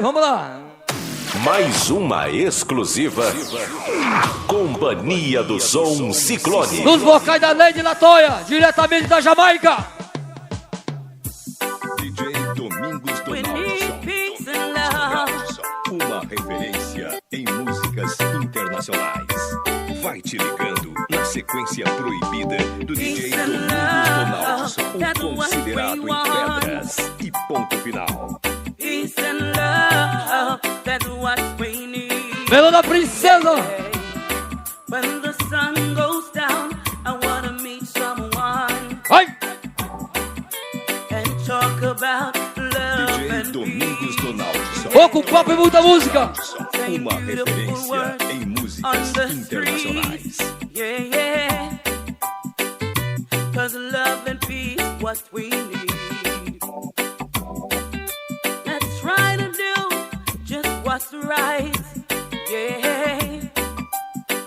Vamos lá. Mais uma exclusiva. Companhia do Som Ciclone. Nos vocais da Lady Latoya, diretamente da Jamaica. DJ Domingos Donaldson. Uma referência em músicas internacionais. Vai te ligando na sequência proibida do DJ Domingos Donaldson. O considerado em pedras e ponto final. Melô da Princesa. When the sun goes down, I wanna meet someone. Vai. And talk about love DJ and Domingos Donaldson. Pouco papo e muita música. Uma referência em músicas internacionais. Yeah, yeah. 'Cause love and peace, what we need. Let's try to do just what's right. Yeah.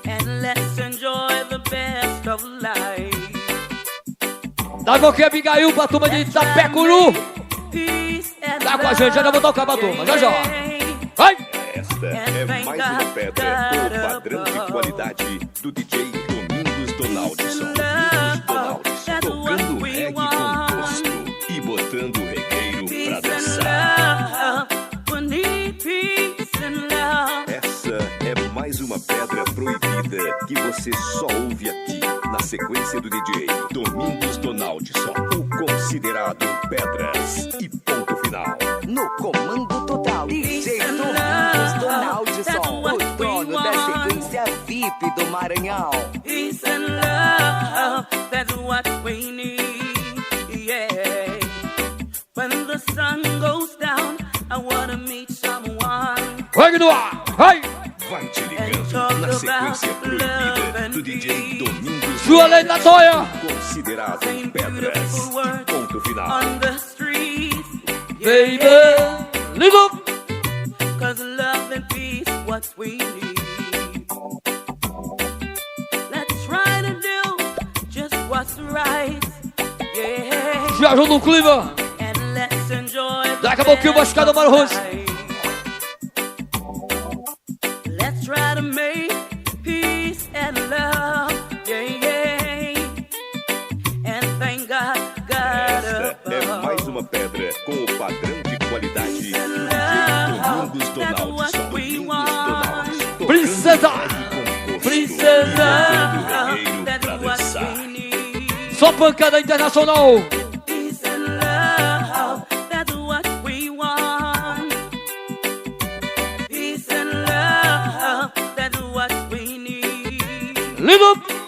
And let's enjoy the best of life. Dá qualquer Abigail pra turma de Itapecuru. Tá com a gente, já vou tocar pra turma, já já. Vai! Esta é mais uma pedra com o padrão de qualidade do DJ Domingos Donaldson. Tocando reggae com gosto e botando o regueiro pra dançar. Essa é mais uma pedra proibida que você só ouve aqui na sequência do DJ Domingos Donaldson, o considerado pedras e ponto final. No comando total, DJ Domingos Donaldson, o dono da sequência VIP do Maranhão. Peace and love, that's what we need, yeah. When the sun goes down, I wanna meet someone. Vai no ar, vai! Vai te ligando na sequência proibida do DJ Domingos Sua Lady Latoya. Considerado pedras e ponto final. On the streets, Baby, live up. 'Cause love and peace, what we need. Let's try to do just what's right, yeah. Já ajuda no clima. And let's enjoy the Daqui a pouquinho vai ficar no Maro Roxo. Let's try to make peace and love, yeah, yeah. And thank God, Esta God é above. mais uma pedra com o padrão de qualidade do DJ Domingos Donaldson. Princesa, Princesa. Pra dançar. Só pancada internacional. Peace and love, that's what we want. Peace and love, that's what we need. Live up.